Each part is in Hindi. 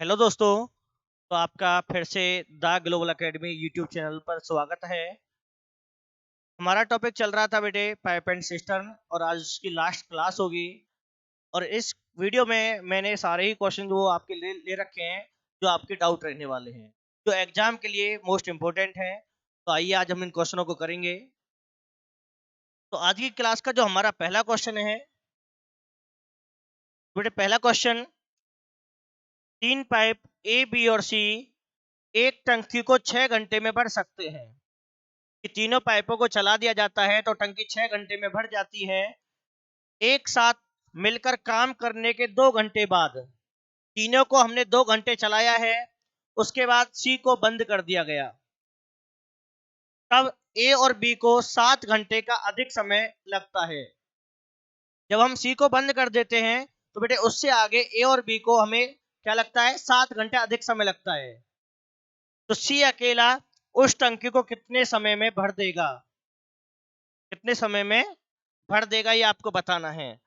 हेलो दोस्तों। तो आपका फिर से the global academy YouTube channel पर स्वागत है। हमारा टॉपिक चल रहा था बेटे पाइप एंड सिस्टर्न और आज उसकी लास्ट क्लास होगी। और इस वीडियो में मैंने सारे ही क्वेश्चन जो आपके लिए ले रखे हैं, जो आपके डाउट रहने वाले हैं, जो एग्जाम के लिए मोस्ट इम्पोर्टेंट है। तो आइए आज हम इन क्वेश्चनों को करेंगे। तो आज की क्लास का जो हमारा पहला क्वेश्चन है बेटे, पहला क्वेश्चन, 3 पाइप ए बी और सी एक टंकी को 6 घंटे में भर सकते हैं कि तीनों पाइपों को चला दिया जाता है तो टंकी 6 घंटे में भर जाती है। एक साथ मिलकर काम करने के 2 घंटे बाद तीनों को हमने 2 घंटे चलाया है, उसके बाद सी को बंद कर दिया गया, तब ए और बी को 7 घंटे का अधिक समय लगता है। जब हम सी को बंद कर देते हैं तो बेटे उससे आगे ए और बी को हमें क्या लगता है, 7 घंटे अधिक समय लगता है। तो सी अकेला उस टंकी को कितने समय में भर देगा, कितने समय में भर देगा, ये आपको बताना है।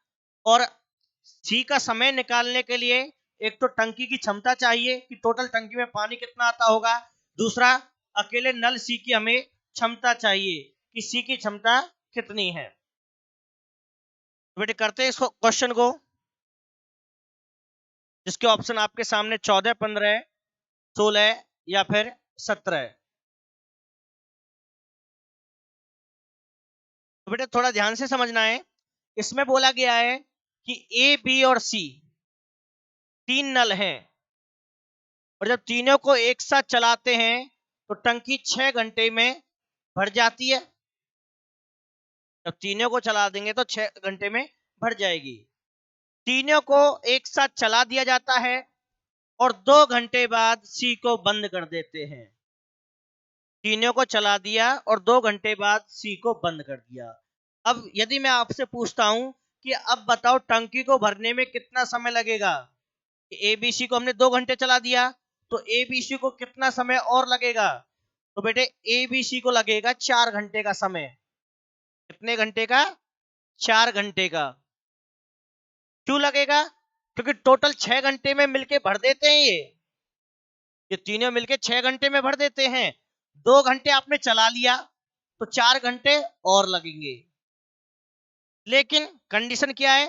और सी का समय निकालने के लिए एक तो टंकी की क्षमता चाहिए कि टोटल टंकी में पानी कितना आता होगा, दूसरा अकेले नल सी की हमें क्षमता चाहिए कि सी की क्षमता कितनी है। तो बेटे करते हैं इस क्वेश्चन को, जिसके ऑप्शन आपके सामने 14, 15, 16 या फिर 17। तो बेटे थोड़ा ध्यान से समझना है। इसमें बोला गया है कि ए बी और सी 3 नल हैं और जब तीनों को एक साथ चलाते हैं तो टंकी 6 घंटे में भर जाती है। जब तीनों को चला देंगे तो 6 घंटे में भर जाएगी। तीनों को एक साथ चला दिया जाता है और 2 घंटे बाद सी को बंद कर देते हैं। तीनों को चला दिया और 2 घंटे बाद सी को बंद कर दिया। अब यदि मैं आपसे पूछता हूं कि अब बताओ टंकी को भरने में कितना समय लगेगा, एबीसी को हमने 2 घंटे चला दिया तो एबीसी को कितना समय और लगेगा, तो बेटे एबीसी को लगेगा 4 घंटे का समय। कितने घंटे का? 4 घंटे का। क्यों लगेगा? क्योंकि टोटल 6 घंटे में मिलके भर देते हैं, ये तीनों मिलके 6 घंटे में भर देते हैं। 2 घंटे आपने चला लिया तो 4 घंटे और लगेंगे। लेकिन कंडीशन क्या है,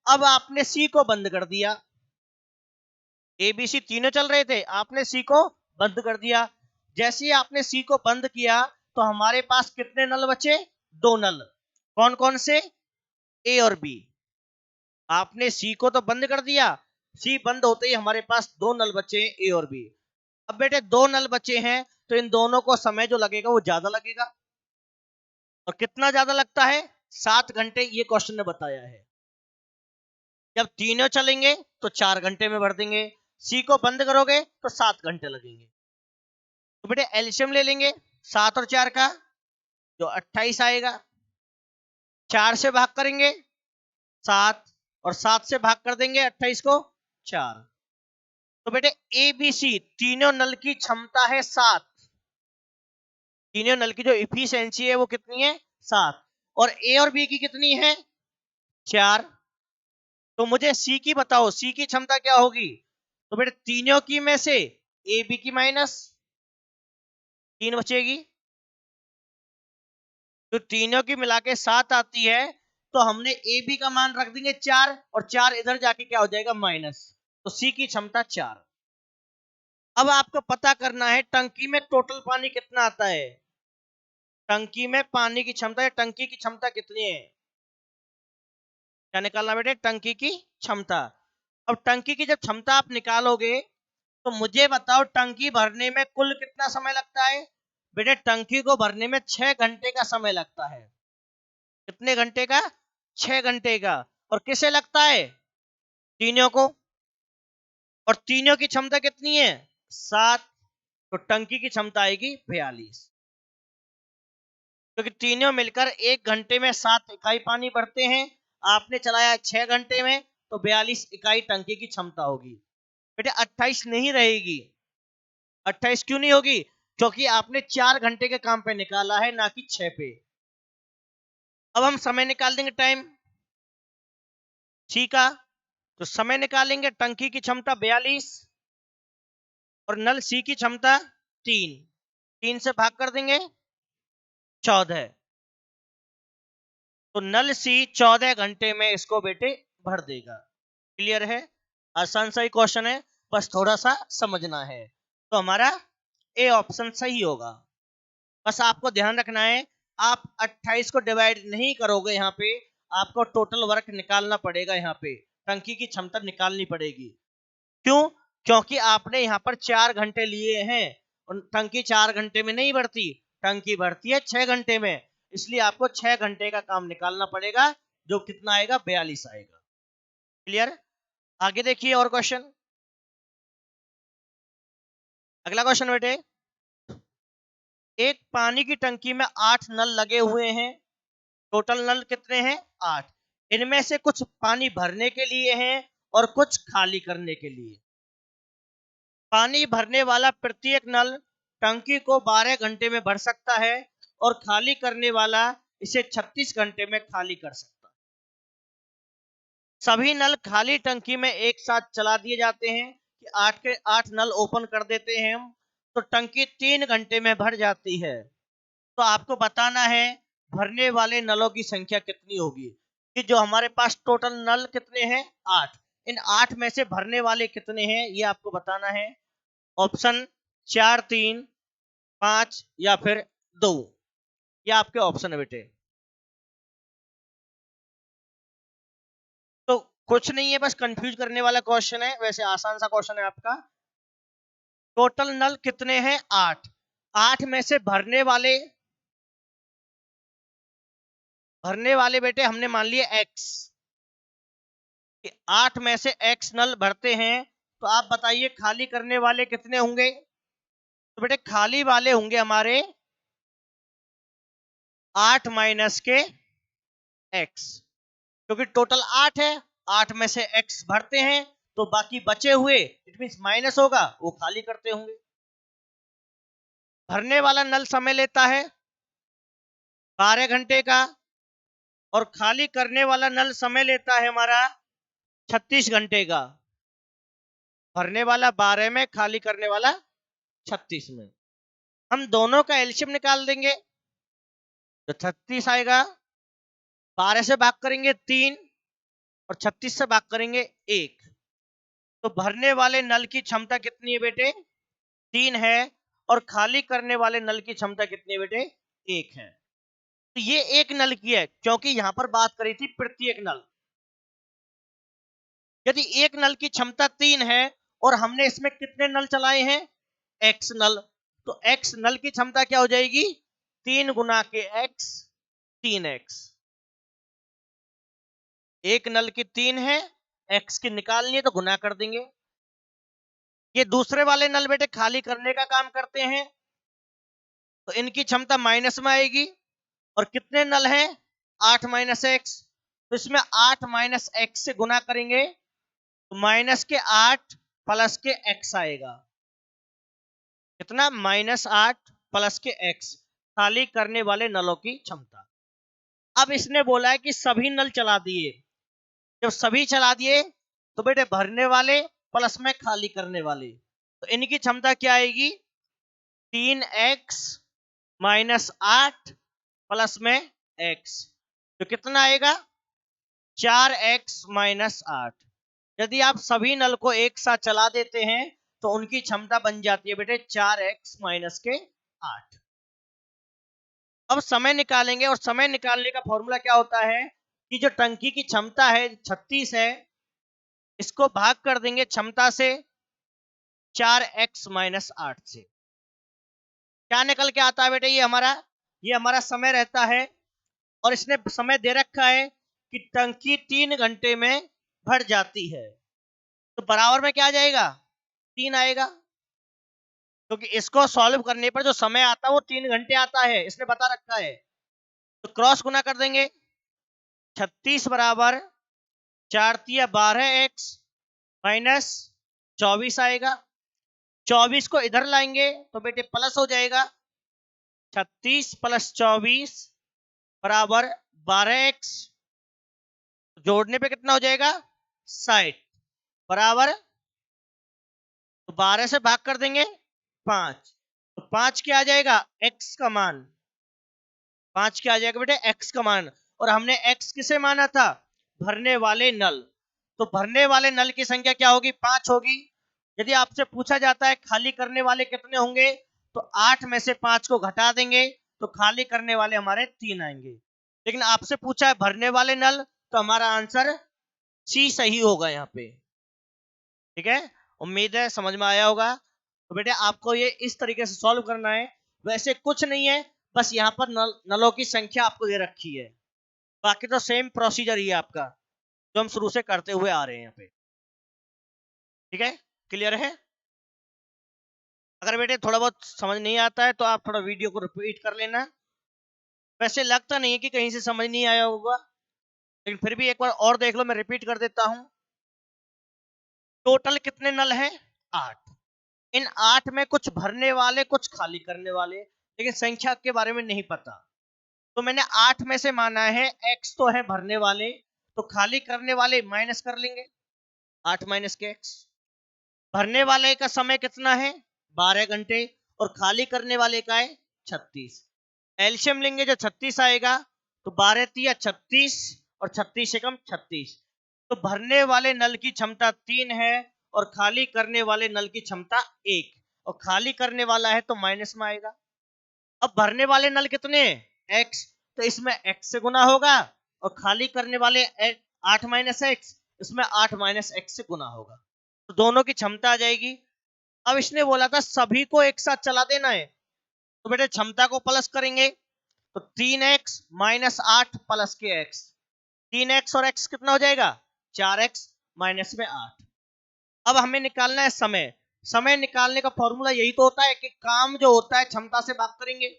अब आपने सी को बंद कर दिया। एबीसी तीनों चल रहे थे, आपने सी को बंद कर दिया। जैसे ही आपने सी को बंद किया तो हमारे पास कितने नल बचे? 2 नल। कौन कौन से? ए और बी। आपने सी को तो बंद कर दिया, सी बंद होते ही हमारे पास 2 नल बचे हैं, ए और बी। अब बेटे 2 नल बचे हैं तो इन दोनों को समय जो लगेगा वो ज्यादा लगेगा। और कितना ज्यादा लगता है? 7 घंटे, ये क्वेश्चन ने बताया है। जब तीनों चलेंगे तो 4 घंटे में भर देंगे, सी को बंद करोगे तो 7 घंटे लगेंगे। तो बेटे एलसीएम ले लेंगे 7 और 4 का, जो 28 आएगा। 4 से भाग करेंगे 7 और 7 से भाग कर देंगे 28 को 4। तो बेटे ए बी सी तीनों नल की क्षमता है 7। तीनों नल की जो इफिशियंसी है वो कितनी है? 7। और ए और बी की कितनी है? 4। तो मुझे सी की बताओ, सी की क्षमता क्या होगी? तो बेटे तीनों की में से ए बी की माइनस 3 बचेगी, तो तीनों की मिला के 7 आती है। तो हमने ए बी का मान रख देंगे 4 और 4 इधर जाके क्या हो जाएगा? माइनस। तो सी की क्षमता 4। अब आपको पता करना है टंकी में टोटल पानी कितना आता है। टंकी में पानी की क्षमता है, टंकी की क्षमता कितनी है? क्या निकालना बेटे? टंकी की क्षमता। अब टंकी की जब क्षमता आप निकालोगे तो मुझे बताओ टंकी भरने में कुल कितना समय लगता है। बेटे टंकी को भरने में 6 घंटे का समय लगता है। कितने घंटे का? 6 घंटे का। और किसे लगता है? तीनों को। और तीनों की क्षमता कितनी है? 7। तो टंकी की क्षमता आएगी 42, क्योंकि तीनों मिलकर 1 घंटे में 7 इकाई पानी भरते हैं। आपने चलाया 6 घंटे में तो 42 इकाई टंकी की क्षमता होगी। बेटे 28 नहीं रहेगी। 28 क्यों नहीं होगी? क्योंकि आपने 4 घंटे के काम पे निकाला है, ना कि 6 पे। अब हम समय निकाल देंगे टाइम सी का। तो समय निकालेंगे, टंकी की क्षमता 42 और नल सी की क्षमता 3 से भाग कर देंगे 14, तो नल सी 14 घंटे में इसको बेटे भर देगा। क्लियर है? आसान सा ही क्वेश्चन है, बस थोड़ा सा समझना है। तो हमारा ए ऑप्शन सही होगा। बस आपको ध्यान रखना है, आप 28 को डिवाइड नहीं करोगे, यहाँ पे आपको टोटल वर्क निकालना पड़ेगा, यहाँ पे टंकी की क्षमता निकालनी पड़ेगी। क्यों? क्योंकि आपने यहाँ पर 4 घंटे लिए हैं और टंकी 4 घंटे में नहीं भरती, टंकी भरती है 6 घंटे में, इसलिए आपको 6 घंटे का काम निकालना पड़ेगा, जो कितना आएगा 42 आएगा। क्लियर? आगे देखिए और क्वेश्चन। अगला क्वेश्चन बेटे, एक पानी की टंकी में 8 नल लगे हुए हैं, टोटल नल कितने हैं 8, इनमें से कुछ पानी भरने के लिए हैं और कुछ खाली करने के लिए। पानी भरने वाला प्रत्येक नल टंकी को 12 घंटे में भर सकता है और खाली करने वाला इसे 36 घंटे में खाली कर सकता है। सभी नल खाली टंकी में एक साथ चला दिए जाते हैं कि 8 के 8 नल ओपन कर देते हैं हम, तो टंकी 3 घंटे में भर जाती है। तो आपको बताना है भरने वाले नलों की संख्या कितनी होगी, कि जो हमारे पास टोटल नल कितने हैं 8, इन 8 में से भरने वाले कितने हैं ये आपको बताना है। ऑप्शन 4, 3, 5 या फिर 2, ये आपके ऑप्शन है बेटे। तो कुछ नहीं है, बस कंफ्यूज करने वाला क्वेश्चन है, वैसे आसान सा क्वेश्चन है आपका। टोटल नल कितने हैं 8, 8 में से भरने वाले बेटे हमने मान लिए x, 8 में से x नल भरते हैं, तो आप बताइए खाली करने वाले कितने होंगे। तो बेटे खाली वाले होंगे हमारे 8 माइनस के x, क्योंकि टोटल 8 है, 8 में से x भरते हैं, तो बाकी बचे हुए इट मींस माइनस होगा, वो खाली करते होंगे। भरने वाला नल समय लेता है 12 घंटे का और खाली करने वाला नल समय लेता है हमारा 36 घंटे का। भरने वाला 12 में, खाली करने वाला 36 में। हम दोनों का एलसीएम निकाल देंगे, तो 36 आएगा, 12 से भाग करेंगे 3 और 36 से भाग करेंगे 1, तो भरने वाले नल की क्षमता कितनी है बेटे 3 है, और खाली करने वाले नल की क्षमता कितनी है बेटे 1 है। तो ये एक नल की है, क्योंकि यहां पर बात करी थी प्रत्येक नल। यदि एक नल की क्षमता 3 है और हमने इसमें कितने नल चलाए हैं x नल, तो x नल की क्षमता क्या हो जाएगी 3 गुना के x, 3x। एक नल की 3 है, x की निकालनी है तो गुना कर देंगे। ये दूसरे वाले नल बेटे खाली करने का काम करते हैं, तो इनकी क्षमता माइनस में आएगी, और कितने नल है 8 माइनस एक्स, तो इसमें 8 माइनस एक्स से गुना करेंगे तो माइनस के 8 प्लस के x आएगा। कितना -8 प्लस के x, खाली करने वाले नलों की क्षमता। अब इसने बोला है कि सभी नल चला दिए, जब सभी चला दिए तो बेटे भरने वाले प्लस में खाली करने वाले, तो इनकी क्षमता क्या आएगी 3x -8 प्लस में x, तो कितना आएगा 4x -8। यदि आप सभी नल को एक साथ चला देते हैं तो उनकी क्षमता बन जाती है बेटे 4x - 8। अब समय निकालेंगे, और समय निकालने का फॉर्मूला क्या होता है कि जो टंकी की क्षमता है 36 है, इसको भाग कर देंगे क्षमता से 4x - 8 से। क्या निकल के आता है बेटे ये हमारा समय रहता है, और इसने समय दे रखा है कि टंकी 3 घंटे में भर जाती है, तो बराबर में क्या आ जाएगा 3 आएगा, क्योंकि इसको सॉल्व करने पर जो समय आता है वो 3 घंटे आता है, इसने बता रखा है। तो क्रॉस गुना कर देंगे, 36 बराबर 4 तिया 12x माइनस 24 आएगा, 24 को इधर लाएंगे तो बेटे प्लस हो जाएगा, 36 + 24 बराबर 12x, जोड़ने पे कितना हो जाएगा 60 बराबर, तो 12 से भाग कर देंगे 5, तो 5 क्या आ जाएगा, x का मान। 5 क्या आ जाएगा बेटे, x का मान। और हमने x किसे माना था, भरने वाले नल। तो भरने वाले नल की संख्या क्या होगी, 5 होगी। यदि आपसे पूछा जाता है खाली करने वाले कितने होंगे, तो 8 में से 5 को घटा देंगे तो खाली करने वाले हमारे 3 आएंगे। लेकिन आपसे पूछा है भरने वाले नल, तो हमारा आंसर सी सही होगा यहाँ पे। ठीक है, उम्मीद है समझ में आया होगा। तो बेटे आपको ये इस तरीके से सॉल्व करना है। वैसे कुछ नहीं है, बस यहाँ पर नलों की संख्या आपको दे रखी है, बाकी तो सेम प्रोसीजर ही है आपका जो हम शुरू से करते हुए आ रहे हैं यहाँ पे। ठीक है, क्लियर है। अगर बेटे थोड़ा बहुत समझ नहीं आता है तो आप थोड़ा वीडियो को रिपीट कर लेना। वैसे लगता नहीं है कि कहीं से समझ नहीं आया होगा, लेकिन फिर भी एक बार और देख लो, मैं रिपीट कर देता हूं। टोटल कितने नल हैं, 8। इन 8 में कुछ भरने वाले कुछ खाली करने वाले, लेकिन संख्या के बारे में नहीं पता। तो मैंने 8 में से माना है x तो है भरने वाले, तो खाली करने वाले माइनस कर लेंगे, 8 माइनस के x। भरने वाले का समय कितना है, 12 घंटे, और खाली करने वाले का है 36। एल्शियम लेंगे जो 36 आएगा, तो 12 तिया 36 और 36 से कम 36। तो भरने वाले नल की क्षमता 3 है और खाली करने वाले नल की क्षमता 1, और खाली करने वाला है तो माइनस में आएगा। अब भरने वाले नल कितने हैं, x, तो इसमें x से गुना होगा, और खाली करने वाले 8 माइनस एक्स, इसमें 8 माइनस एक्स से गुना होगा, तो दोनों की क्षमता आ जाएगी। अब इसने बोला था सभी को एक साथ चला देना है, तो बेटे क्षमता को प्लस करेंगे, तो 3x माइनस 8 प्लस के x, 3x और x कितना हो जाएगा, 4x माइनस में 8। अब हमें निकालना है समय। समय निकालने का फॉर्मूला यही तो होता है कि काम जो होता है क्षमता से भाग करेंगे।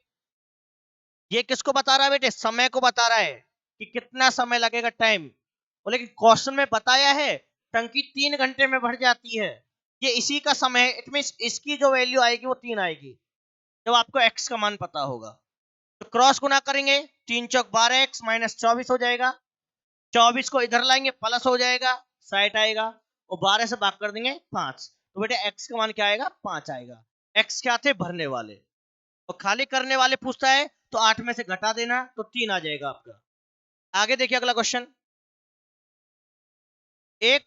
ये किसको बता रहा है बेटे, समय को बता रहा है कि कितना समय लगेगा, टाइम। लेकिन क्वेश्चन में बताया है टंकी 3 घंटे में भर जाती है, ये इसी का समय है। इट मींस इसकी जो वैल्यू आएगी वो 3 आएगी जब आपको x का मान पता होगा। तो क्रॉस गुना करेंगे, 3 चौक 12x माइनस 24 हो जाएगा, 24 को इधर लाएंगे प्लस हो जाएगा, 60 आएगा, और 12 से भाग कर देंगे 5, तो बेटे x का मान क्या आएगा, 5 आएगा। x क्या थे, भरने वाले, और खाली करने वाले पूछता है तो 8 में से घटा देना तो 3 आ जाएगा आपका। आगे देखिए अगला क्वेश्चन। एक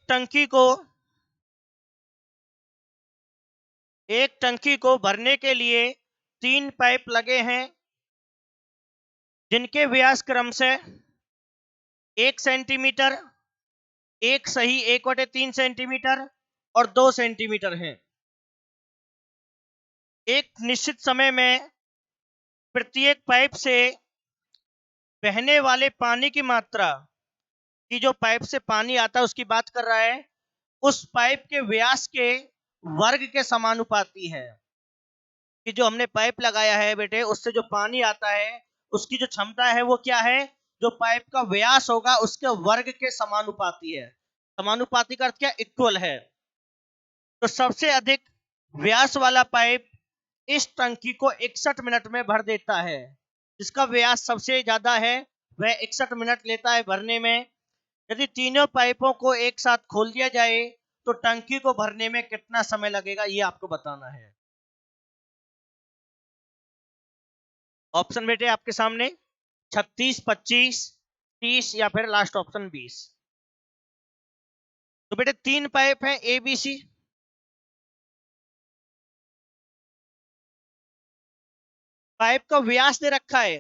टंकी को भरने के लिए 3 पाइप लगे हैं जिनके व्यास क्रम से 1 सेंटीमीटर, 1 सही 1/3 सेंटीमीटर और 2 सेंटीमीटर हैं। एक निश्चित समय में प्रत्येक पाइप से बहने वाले पानी की मात्रा, की जो पाइप से पानी आता है उसकी बात कर रहा है, उस पाइप के व्यास के वर्ग के समानुपाती है। कि जो हमने पाइप लगाया है बेटे, उससे जो पानी आता है उसकी जो क्षमता है वो क्या है, जो पाइप का व्यास होगा उसके वर्ग के समानुपाती है। समानुपाती का अर्थ क्या, इक्वल है। तो सबसे अधिक व्यास वाला पाइप इस टंकी को 61 मिनट में भर देता है। जिसका व्यास सबसे ज्यादा है वह 61 मिनट लेता है भरने में। यदि तीनों पाइपों को एक साथ खोल दिया जाए तो टंकी को भरने में कितना समय लगेगा, ये आपको बताना है। ऑप्शन बेटे आपके सामने 36, 25, 30 या फिर लास्ट ऑप्शन 20। तो बेटे 3 पाइप हैं ए बी सी। पाइप का व्यास दे रखा है,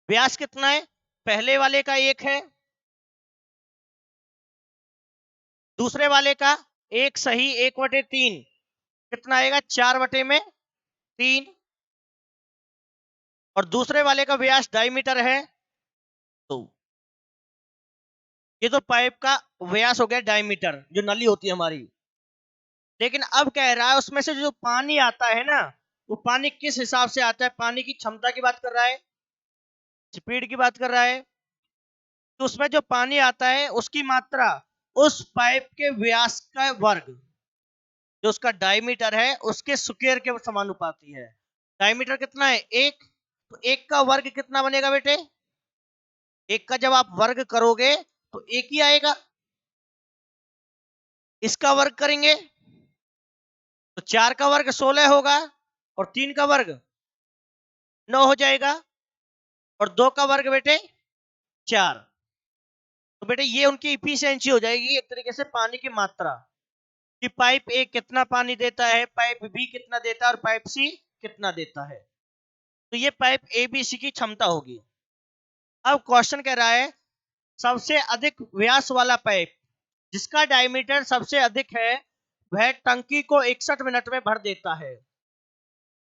व्यास कितना है, पहले वाले का 1 है, दूसरे वाले का 1 सही 1/3, कितना आएगा, 4/3, और दूसरे वाले का व्यास डायमीटर है 2। ये तो पाइप का व्यास हो गया डायमीटर, जो नली होती है हमारी। लेकिन अब कह रहा है उसमें से जो पानी आता है ना, वो पानी किस हिसाब से आता है, पानी की क्षमता की बात कर रहा है, स्पीड की बात कर रहा है। तो उसमें जो पानी आता है उसकी मात्रा उस पाइप के व्यास का वर्ग, जो उसका डायमीटर है उसके स्क्वायर के समानुपाती है। डायमीटर कितना है, 1, तो 1 का वर्ग कितना बनेगा बेटे, 1 का जब आप वर्ग करोगे तो 1 ही आएगा। इसका वर्ग करेंगे तो 4 का वर्ग 16 होगा और 3 का वर्ग 9 हो जाएगा और 2 का वर्ग बेटे 4। तो बेटे ये उनकी इफिशियंसी हो जाएगी एक तरीके से पानी की मात्रा कि पाइप ए कितना पानी देता है, पाइप बी कितना देता है और पाइप सी कितना देता है। तो ये पाइप ए बी सी की क्षमता होगी। अब क्वेश्चन कह रहा है सबसे अधिक व्यास वाला पाइप जिसका डायमीटर सबसे अधिक है वह टंकी को 61 मिनट में भर देता है।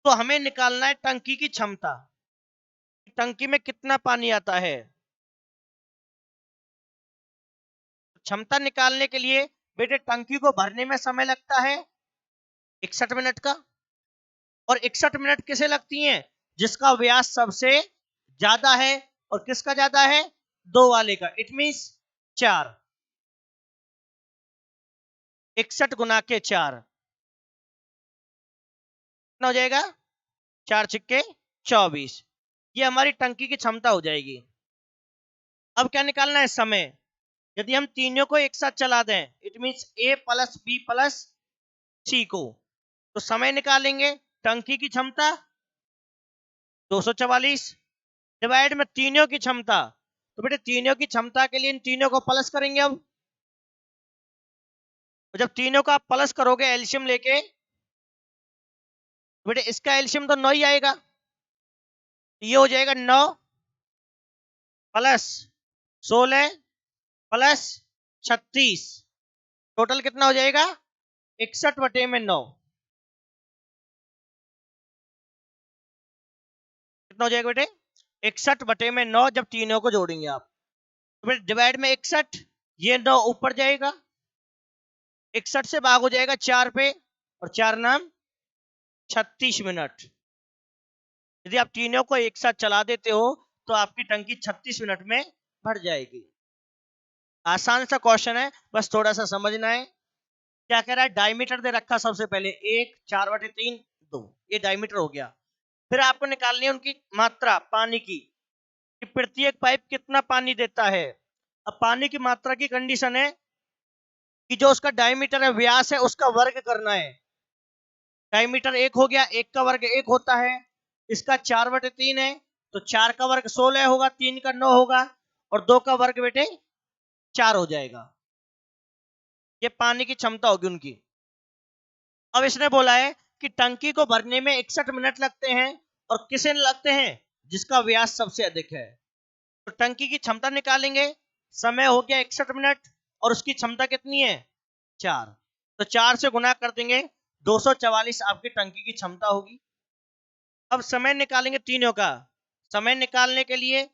तो हमें निकालना है टंकी की क्षमता, टंकी में कितना पानी आता है। क्षमता निकालने के लिए बेटे टंकी को भरने में समय लगता है 61 मिनट का, और 61 मिनट किसे लगती हैं, जिसका व्यास सबसे ज्यादा है, और किसका ज्यादा है, 2 वाले का। इट मींस 4, 61 गुना के 4 कितना हो जाएगा, 4 छिक्के 24। ये हमारी टंकी की क्षमता हो जाएगी। अब क्या निकालना है, समय। यदि हम तीनों को एक साथ चला दें, it means A plus B plus C को, तो समय निकालेंगे। टंकी की क्षमता 244 डिवाइड में तीनों की क्षमता, तो बेटे तीनों की क्षमता के लिए इन तीनों को प्लस करेंगे। अब जब तीनों का आप प्लस करोगे एल्शियम लेके, तो बेटे इसका एल्शियम तो 9 ही आएगा। ये हो जाएगा 9 प्लस 16 प्लस 36, टोटल कितना हो जाएगा 61/9। कितना हो जाएगा बेटे 61/9 जब तीनों को जोड़ेंगे आप, तो बेटे डिवाइड में 61, ये 9 ऊपर जाएगा, 61 से भाग हो जाएगा 4 पे, और 4 नाम 36 मिनट। यदि आप तीनों को एक साथ चला देते हो तो आपकी टंकी 36 मिनट में भर जाएगी। आसान सा क्वेश्चन है, बस थोड़ा सा समझना है। क्या कह रहा है, डायमीटर दे रखा सबसे पहले 1, 4/3, 2, ये डायमीटर हो गया। फिर आपको निकालनी है उनकी मात्रा पानी की, कि प्रत्येक पाइप कितना पानी देता है। अब पानी की मात्रा की कंडीशन है कि जो उसका डायमीटर है, व्यास है, उसका वर्ग करना है। डायमीटर 1 हो गया, 1 का वर्ग 1 होता है, इसका 4/3 है, तो 4 का वर्ग 16 होगा, 3 का 9 होगा, और 2 का वर्ग बेटे 4 हो जाएगा। ये पानी की क्षमता होगी उनकी। अब इसने बोला है कि टंकी को भरने में 61 मिनट लगते हैं, और किसे लगते हैं, जिसका व्यास सबसे अधिक है। तो टंकी की क्षमता निकालेंगे, समय हो गया 61 मिनट और उसकी क्षमता कितनी है 4, तो 4 से गुना कर देंगे, 244 आपकी टंकी की क्षमता होगी। अब समय निकालेंगे तीनों का। समय निकालने के लिए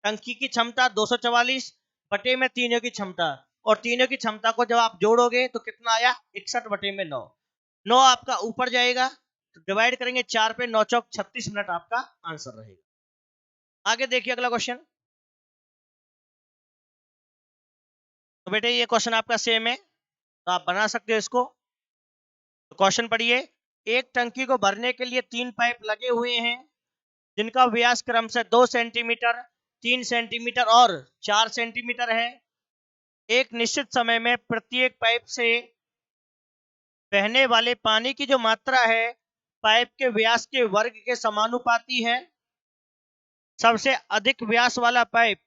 टंकी की क्षमता 244 बटे में तीनों की क्षमता, और तीनों की क्षमता को जब आप जोड़ोगे तो कितना आया 61/9। 9 आपका ऊपर जाएगा, तो डिवाइड करेंगे 4 पे, 9 चौक 36 मिनट आपका आंसर रहेगा। आगे देखिए अगला क्वेश्चन। तो बेटे ये क्वेश्चन आपका सेम है, तो आप बना सकते हो इसको। तो क्वेश्चन पढ़िए, एक टंकी को भरने के लिए 3 पाइप लगे हुए हैं जिनका व्यास क्रमशः 2 सेंटीमीटर, 3 सेंटीमीटर और 4 सेंटीमीटर है। एक निश्चित समय में प्रत्येक पाइप से बहने वाले पानी की जो मात्रा है पाइप के व्यास के वर्ग के समानुपाती है। सबसे अधिक व्यास वाला पाइप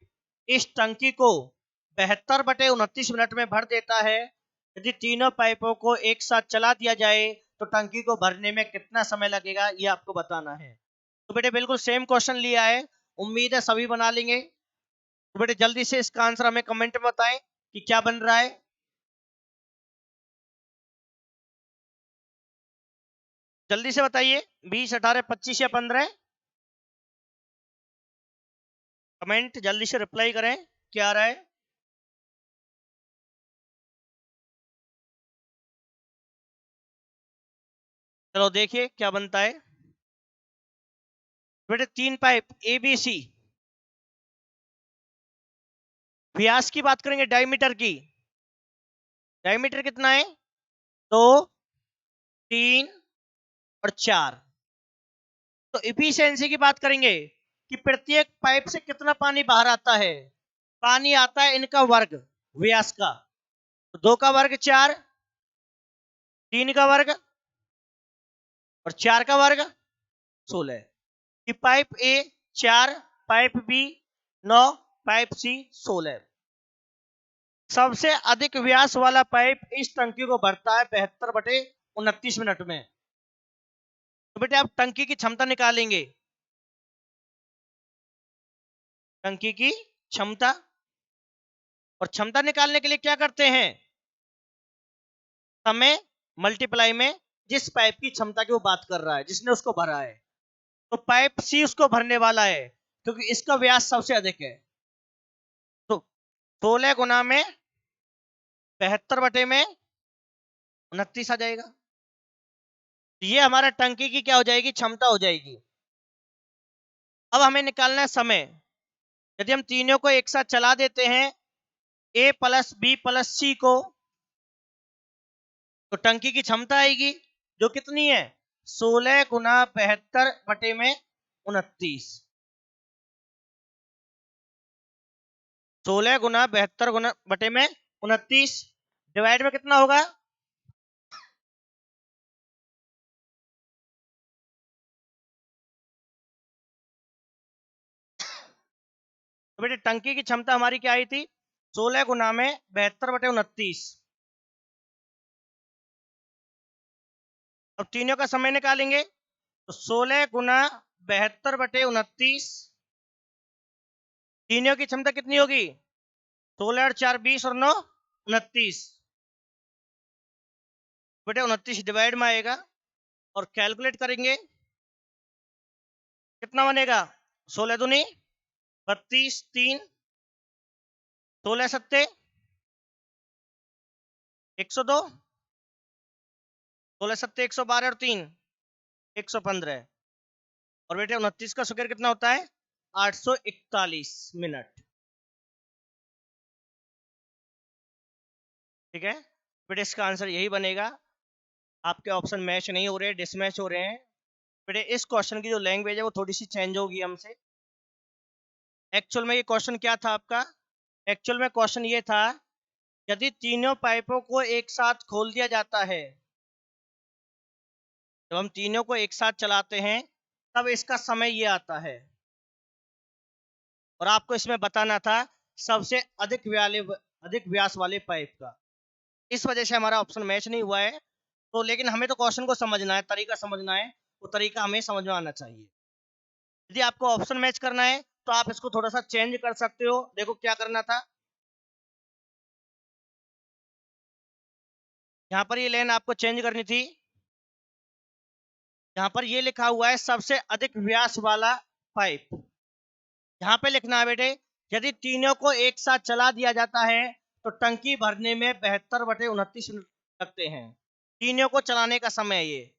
इस टंकी को 72/29 मिनट में भर देता है। यदि तीनों पाइपों को एक साथ चला दिया जाए तो टंकी को भरने में कितना समय लगेगा, ये आपको बताना है। तो बेटे बिल्कुल सेम क्वेश्चन लिया है, उम्मीद है सभी बना लेंगे। तो बेटे जल्दी से इसका आंसर हमें कमेंट में बताएं कि क्या बन रहा है। जल्दी से बताइए, 20, 18, 25 या 15। कमेंट जल्दी से रिप्लाई करें, क्या आ रहा है। चलो देखिए क्या बनता है। बेटे 3 पाइप ए बी सी, व्यास की बात करेंगे, डायमीटर की। डायमीटर कितना है 2, 3 और 4। तो इफिशियंसी की बात करेंगे कि प्रत्येक पाइप से कितना पानी बाहर आता है। पानी आता है इनका वर्ग व्यास का, तो 2 का वर्ग 4, 3 का वर्ग और 4 का वर्ग 16। कि pipe A 4, pipe B 9, pipe C 16। सबसे अधिक व्यास वाला पाइप इस टंकी को भरता है 72/29 मिनट में। तो बेटे आप टंकी की क्षमता निकालेंगे, टंकी की क्षमता। और क्षमता निकालने के लिए क्या करते हैं, समय मल्टीप्लाई में जिस पाइप की क्षमता की वो बात कर रहा है, जिसने उसको भरा है। तो पाइप सी उसको भरने वाला है क्योंकि इसका व्यास सबसे अधिक है। तो 16 गुना में 72/29 आ जाएगा। ये हमारा टंकी की क्या हो जाएगी, क्षमता हो जाएगी। अब हमें निकालना है समय। यदि हम तीनों को एक साथ चला देते हैं, ए प्लस बी प्लस सी को, तो टंकी की क्षमता आएगी जो कितनी है, 16 गुना 72/29। 16 गुना 72/29 डिवाइड में कितना होगा, तो बेटे टंकी की क्षमता हमारी क्या आई थी, 16 गुना में 72/29। अब तीनों का समय निकालेंगे, तो 16 गुना 72/29, तीनों की क्षमता कितनी होगी, 16 और 4 20 और 9 29। बेटे 29 डिवाइड में आएगा और कैलकुलेट करेंगे कितना बनेगा, 16 दूनी 32, 3 16 सत्ते 102, 16 सत्ते 112 और 3 115। और बेटे 29 का स्क्वायर कितना होता है, 841 मिनट। ठीक है बेटे, इसका आंसर यही बनेगा। आपके ऑप्शन मैच नहीं हो रहे, डिसमैच हो रहे हैं। बेटे इस क्वेश्चन की जो लैंग्वेज है वो थोड़ी सी चेंज होगी हमसे। एक्चुअल में ये क्वेश्चन क्या था आपका, एक्चुअल में क्वेश्चन ये था, यदि तीनों पाइपों को एक साथ खोल दिया जाता है, जब हम तीनों को एक साथ चलाते हैं तब इसका समय ये आता है। और आपको इसमें बताना था सबसे अधिक व्यास वाले पाइप का। इस वजह से हमारा ऑप्शन मैच नहीं हुआ है। तो लेकिन हमें तो क्वेश्चन को समझना है, तरीका समझना है, वो तरीका हमें समझ में आना चाहिए। यदि आपको ऑप्शन मैच करना है तो आप इसको थोड़ा सा चेंज कर सकते हो। देखो क्या करना था, यहाँ पर ये लाइन आपको चेंज करनी थी। यहाँ पर ये लिखा हुआ है सबसे अधिक व्यास वाला पाइप, यहाँ पे लिखना है बेटे, यदि तीनों को एक साथ चला दिया जाता है तो टंकी भरने में 72/29 लगते हैं। तीनों को चलाने का समय ये।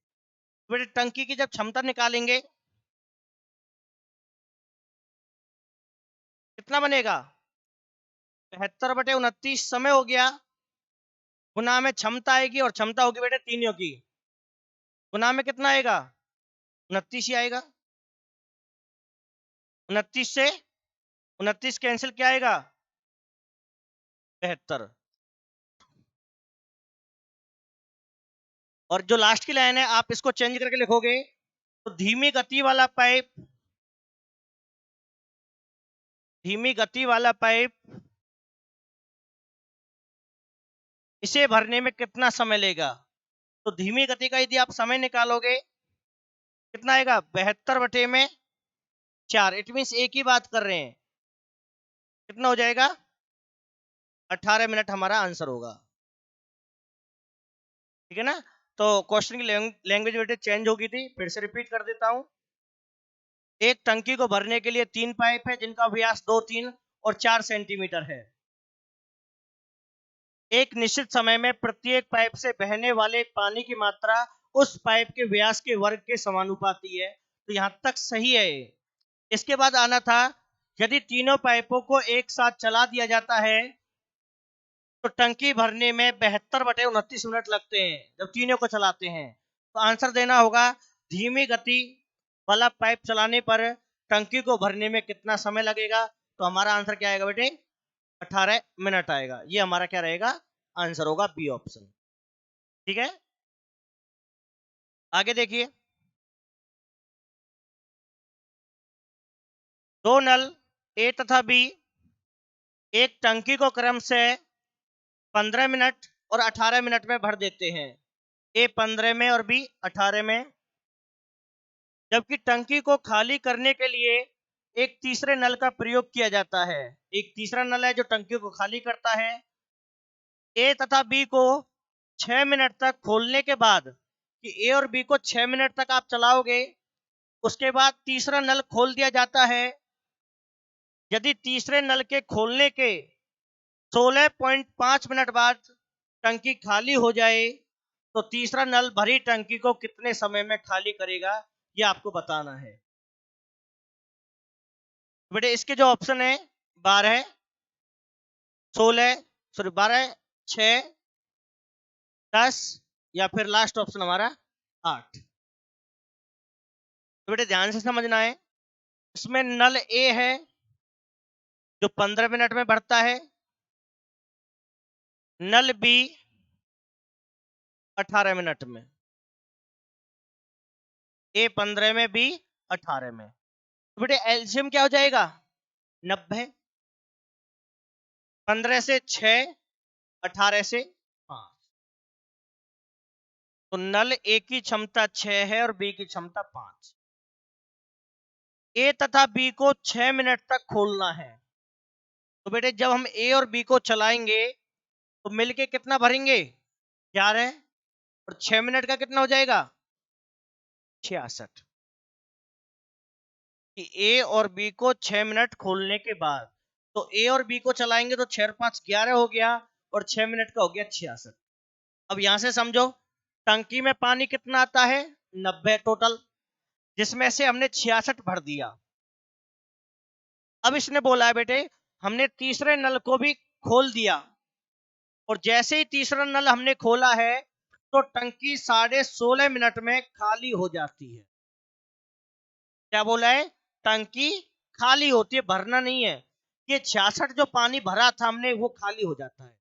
बेटे टंकी की जब क्षमता निकालेंगे कितना बनेगा, 72/29 समय हो गया, गुना में क्षमता आएगी और क्षमता होगी बेटे तीनों की, गुना में कितना आएगा, 29 ही आएगा। 29 से 29 कैंसिल क्या आएगा, 72। और जो लास्ट की लाइन है आप इसको चेंज करके लिखोगे, तो धीमी गति वाला पाइप इसे भरने में कितना समय लेगा। तो धीमी गति का यदि आप समय निकालोगे कितना आएगा, 72/4। इट मीन एक ही बात कर रहे हैं, कितना हो जाएगा, 18 मिनट हमारा आंसर होगा। ठीक है ना। तो क्वेश्चन की लैंग्वेज बेटे चेंज होगी थी, फिर से रिपीट कर देता हूं। एक टंकी को भरने के लिए 3 पाइप है जिनका व्यास 2, 3 और 4 सेंटीमीटर है। एक निश्चित समय में प्रत्येक पाइप से बहने वाले पानी की मात्रा उस पाइप के व्यास के वर्ग के समानुपाती है। तो यहां तक सही है। इसके बाद आना था, यदि तीनों पाइपों को एक साथ चला दिया जाता है तो टंकी भरने में 72/29 मिनट लगते हैं जब तीनों को चलाते हैं। तो आंसर देना होगा, धीमी गति वाला पाइप चलाने पर टंकी को भरने में कितना समय लगेगा। तो हमारा आंसर क्या आएगा बेटे, 18 मिनट आएगा। ये हमारा क्या रहेगा, आंसर होगा बी ऑप्शन। ठीक है। आगे देखिए, दो नल ए तथा बी एक टंकी को क्रम से 15 मिनट और 18 मिनट में भर देते हैं। ए 15 में और बी 18 में। जबकि टंकी को खाली करने के लिए एक तीसरे नल का प्रयोग किया जाता है। एक तीसरा नल है जो टंकी को खाली करता है। ए तथा बी को 6 मिनट तक खोलने के बाद, कि ए और बी को 6 मिनट तक आप चलाओगे, उसके बाद तीसरा नल खोल दिया जाता है। यदि तीसरे नल के खोलने के 16.5 मिनट बाद टंकी खाली हो जाए तो तीसरा नल भरी टंकी को कितने समय में खाली करेगा, ये आपको बताना है। बेटे इसके जो ऑप्शन है 12, 16, सॉरी 12, 6, 10 या फिर लास्ट ऑप्शन हमारा 8। तो बेटे ध्यान से समझना है, इसमें नल ए है जो 15 मिनट में भरता है, नल बी 18 मिनट में, ए 15 में, बी 18 में। तो बेटे एलसीएम क्या हो जाएगा 90, 15 से 6, 18 से 5। तो नल ए की क्षमता 6 है और बी की क्षमता 5। ए तथा बी को 6 मिनट तक खोलना है। तो बेटे जब हम ए और बी को चलाएंगे तो मिलके कितना भरेंगे 11, और 6 मिनट का कितना हो जाएगा 66। कि ए और बी को 6 मिनट खोलने के बाद, तो ए और बी को चलाएंगे तो 6 और 5 11 हो गया, और 6 मिनट का हो गया 66। अब यहां से समझो टंकी में पानी कितना आता है 90 टोटल, जिसमें से हमने 66 भर दिया। अब इसने बोला है बेटे हमने तीसरे नल को भी खोल दिया, और जैसे ही तीसरा नल हमने खोला है तो टंकी 16.5 मिनट में खाली हो जाती है। क्या बोला है, टंकी खाली होती है, भरना नहीं है। ये 66 जो पानी भरा था हमने वो खाली हो जाता है।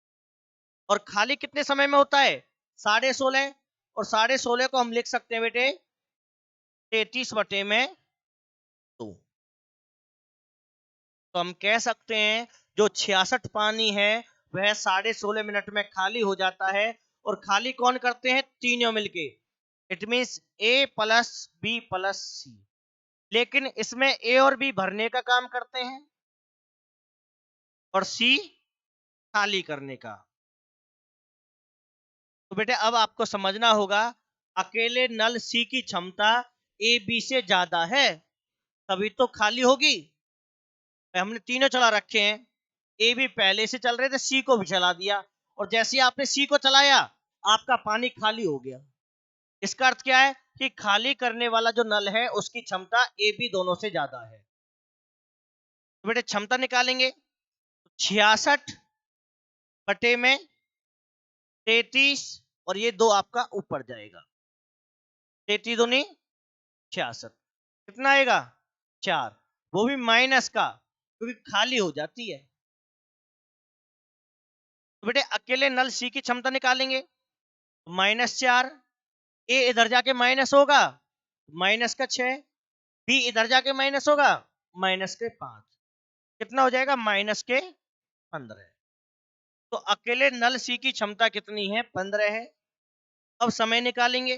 और खाली कितने समय में होता है 16.5, और 16.5 को हम लिख सकते हैं बेटे 33/2। तो हम कह सकते हैं जो 66 पानी है वह 16.5 मिनट में खाली हो जाता है। और खाली कौन करते हैं, तीनों मिलके। It means A plus B plus C. लेकिन इसमें ए और बी भरने का काम करते हैं और सी खाली करने का। तो बेटे अब आपको समझना होगा अकेले नल सी की क्षमता ए बी से ज्यादा है तभी तो खाली होगी। हमने तीनों चला रखे हैं, ए भी पहले से चल रहे थे, सी को भी चला दिया, और जैसे ही आपने सी को चलाया आपका पानी खाली हो गया। इसका अर्थ क्या है कि खाली करने वाला जो नल है उसकी क्षमता ए बी दोनों से ज्यादा है। तो बेटे क्षमता निकालेंगे, 66/33, और ये 2 आपका ऊपर जाएगा, 33 दूनी 66, कितना आएगा 4, वो भी माइनस का क्योंकि खाली हो जाती है। तो बेटे अकेले नल सी की क्षमता निकालेंगे, -4, ए इधर जाके माइनस होगा -6, बी इधर जाके माइनस होगा -5, कितना हो जाएगा -15। तो अकेले नल सी की क्षमता कितनी है 15 है। अब समय निकालेंगे,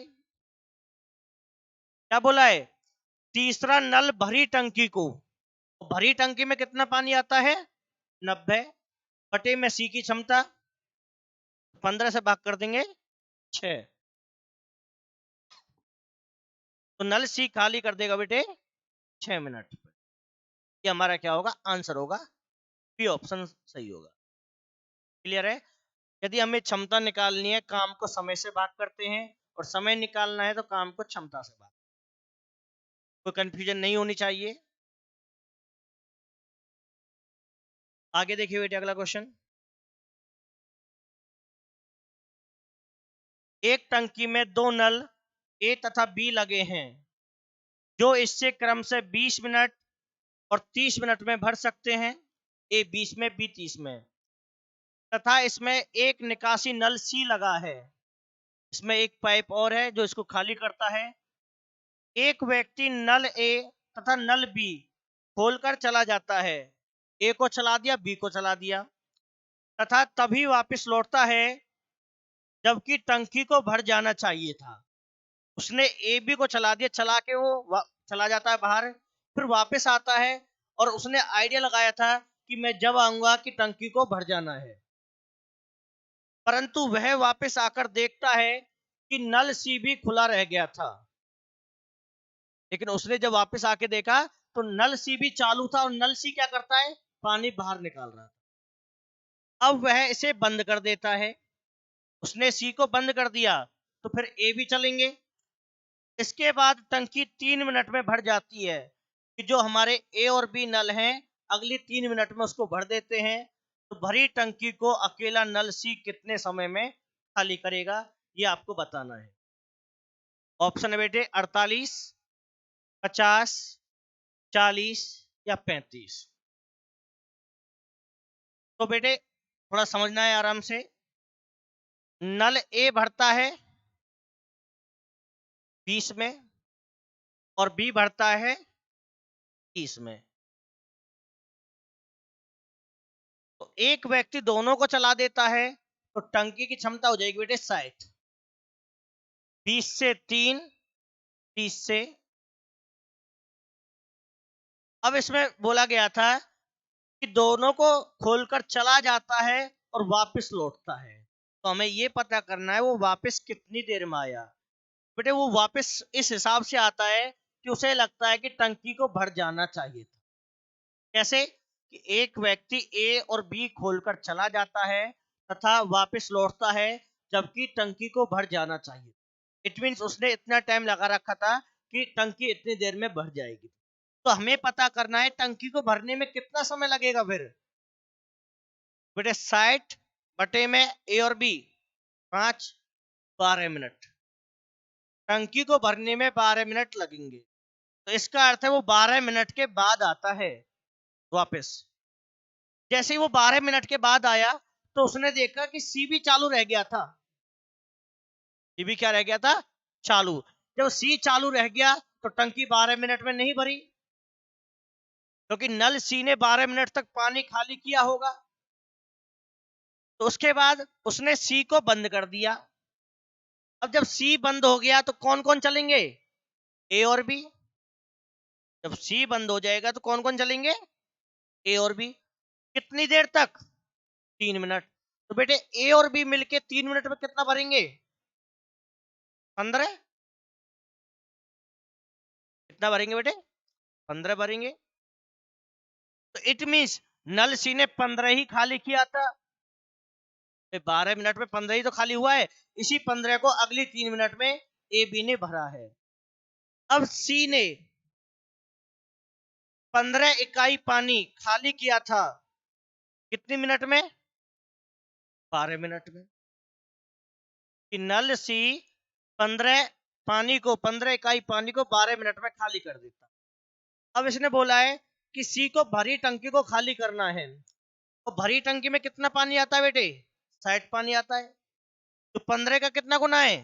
क्या बोला है, तीसरा नल भरी टंकी को, भरी टंकी में कितना पानी आता है 90 बटे में सी की क्षमता 15 से भाग कर देंगे 6, तो नल सी खाली कर देगा बेटे 6 मिनट। ये हमारा क्या होगा आंसर होगा, बी ऑप्शन सही होगा। क्लियर है। यदि हमें क्षमता निकालनी है काम को समय से भाग करते हैं, और समय निकालना है तो काम को क्षमता से भाग। कोई कंफ्यूजन नहीं होनी चाहिए। आगे देखिए बेटे अगला क्वेश्चन, एक टंकी में 2 नल ए तथा बी लगे हैं जो इससे क्रम से 20 मिनट और 30 मिनट में भर सकते हैं, ए 20 में बी 30 में, तथा इसमें एक निकासी नल सी लगा है। इसमें एक पाइप और है जो इसको खाली करता है। एक व्यक्ति नल ए तथा नल बी खोलकर चला जाता है। ए को चला दिया, बी को चला दिया, तथा तभी वापस लौटता है जबकि टंकी को भर जाना चाहिए था। उसने ए बी को चला दिया, चला के वो चला जाता है बाहर, फिर वापस आता है और उसने आइडिया लगाया था कि मैं जब आऊंगा कि टंकी को भर जाना है, परंतु वह वापस आकर देखता है कि नल सी भी खुला रह गया था। लेकिन उसने जब वापस आके देखा तो नल सी भी चालू था और नल सी क्या करता है, पानी बाहर निकाल रहा था। अब वह इसे बंद कर देता है। उसने सी को बंद कर दिया तो फिर ए भी चलेंगे। इसके बाद टंकी 3 मिनट में भर जाती है कि जो हमारे ए और बी नल हैं अगली 3 मिनट में उसको भर देते हैं। तो भरी टंकी को अकेला नल सी कितने समय में खाली करेगा, ये आपको बताना है। ऑप्शन है बेटे 48, 50, 40 या 35। तो बेटे थोड़ा समझना है आराम से। नल ए भरता है 20 में और बी भरता है 30 में। तो एक व्यक्ति दोनों को चला देता है तो टंकी की क्षमता हो जाएगी बेटे 60। 20 से 3, 30 से। अब इसमें बोला गया था कि दोनों को खोलकर चला जाता है और वापस लौटता है। तो हमें ये पता करना है वो वापस कितनी देर में आया। बेटे वो वापस इस हिसाब से आता है कि उसे लगता है कि टंकी को भर जाना चाहिए था। कैसे कि एक व्यक्ति ए और बी खोलकर चला जाता है तथा वापस लौटता है जबकि टंकी को भर जाना चाहिए। इट मीन्स उसने इतना टाइम लगा रखा था कि टंकी इतनी देर में भर जाएगी। तो हमें पता करना है टंकी को भरने में कितना समय लगेगा। फिर बेटे 60 बटे में ए और बी 5, 12 मिनट। टंकी को भरने में 12 मिनट लगेंगे। तो इसका अर्थ है वो 12 मिनट के बाद आता है वापस। जैसे ही वो 12 मिनट के बाद आया तो उसने देखा कि सी भी चालू रह गया था। सी भी क्या रह गया था, चालू। जब सी चालू रह गया तो टंकी 12 मिनट में नहीं भरी क्योंकि नल सी ने 12 मिनट तक पानी खाली किया होगा। तो उसके बाद उसने सी को बंद कर दिया। अब जब सी बंद हो गया तो कौन कौन चलेंगे, ए और बी। जब सी बंद हो जाएगा तो कौन कौन चलेंगे, ए और बी। कितनी देर तक, 3 मिनट। तो बेटे ए और बी मिलके 3 मिनट में कितना भरेंगे, 15। कितना भरेंगे बेटे, 15 भरेंगे। तो इट मीन्स नल सी ने 15 ही खाली किया था। 12 मिनट में 15 ही तो खाली हुआ है। इसी 15 को अगली 3 मिनट में ए बी ने भरा है। अब सी ने 15 इकाई पानी खाली किया था कितनी मिनट में, 12 मिनट में। कि नल सी 15 इकाई पानी को 12 मिनट में खाली कर देता। अब इसने बोला है कि सी को भरी टंकी को खाली करना है। तो भरी टंकी में कितना पानी आता है बेटे, 60 पानी आता है। तो 15 का कितना गुना है,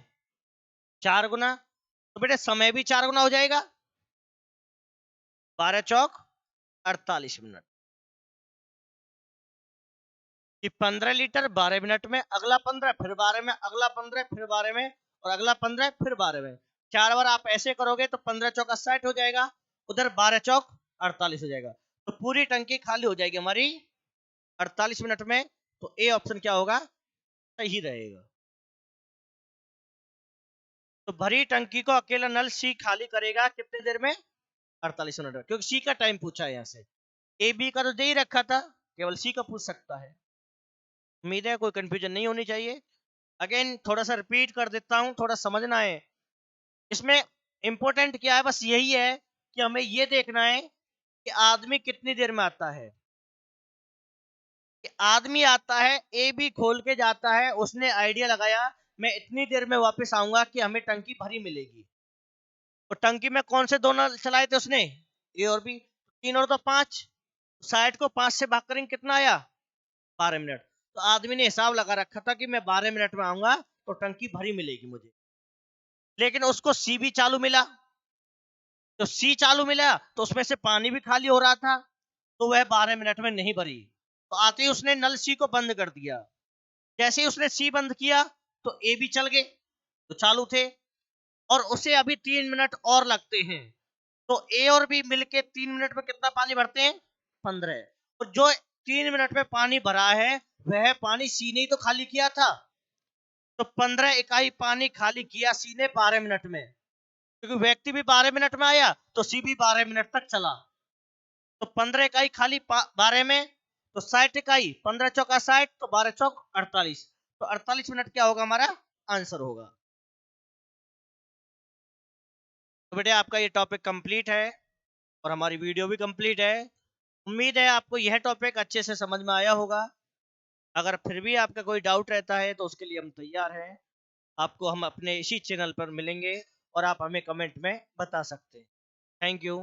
4 गुना। तो बेटे समय भी 4 गुना हो जाएगा, 12 चौक 48 मिनट। कि 15 लीटर 12 मिनट में, अगला 15 फिर 12 में, अगला 15 फिर 12 में और अगला 15 फिर 12 में। 4 बार आप ऐसे करोगे तो 15 चौक 60 हो जाएगा, उधर 12 चौक 48 हो जाएगा। तो पूरी टंकी खाली हो जाएगी हमारी 48 मिनट में। तो ए ऑप्शन क्या होगा, सही रहेगा। तो भरी टंकी को अकेला नल सी खाली करेगा कितनी देर में, 48 मिनट में। क्योंकि सी का टाइम पूछा है यहाँ से, ए बी का तो दे ही रखा था, केवल सी का पूछ सकता है। उम्मीद है कोई कंफ्यूजन नहीं होनी चाहिए। अगेन थोड़ा सा रिपीट कर देता हूं, थोड़ा समझना है। इसमें इंपॉर्टेंट क्या है, बस यही है कि हमें ये देखना है कि आदमी कितनी देर में आता है। कि आदमी आता है, ए बी खोल के जाता है, उसने आइडिया लगाया मैं इतनी देर में वापस आऊंगा कि हमें टंकी भरी मिलेगी। तो टंकी में कौन से दोनों चलाए थे उसने, ए और बी। 3 और 2 5, 60 को 5 से भाग करेंगे कितना आया, 12 मिनट। तो आदमी ने हिसाब लगा रखा था कि मैं 12 मिनट में आऊंगा तो टंकी भरी मिलेगी मुझे। लेकिन उसको सी भी चालू मिला, तो सी चालू मिला तो उसमें से पानी भी खाली हो रहा था, तो वह 12 मिनट में नहीं भरी। तो आते ही उसने नल सी को बंद कर दिया। जैसे ही उसने सी बंद किया तो ए भी चल गए, तो चालू थे, और उसे अभी 3 मिनट और लगते हैं। तो ए और बी मिलके 3 मिनट में कितना पानी भरते हैं? 15। और जो 3 मिनट में पानी भरा है वह पानी सी ने ही तो खाली किया था, तो 15 इकाई पानी खाली किया सी ने 12 मिनट में, क्योंकि व्यक्ति भी 12 मिनट में आया तो सी भी 12 मिनट तक चला। तो 15 इकाई खाली 12 में, तो 60 इकाई, 15 चौका 60, तो 12 चौक 48, तो 48 मिनट क्या होगा? हमारा आंसर होगा। तो बेटे आपका ये टॉपिक कंप्लीट है और हमारी वीडियो भी कंप्लीट है। उम्मीद है आपको यह टॉपिक अच्छे से समझ में आया होगा। अगर फिर भी आपका कोई डाउट रहता है तो उसके लिए हम तैयार हैं। आपको हम अपने इसी चैनल पर मिलेंगे और आप हमें कमेंट में बता सकते हैं। Thank you.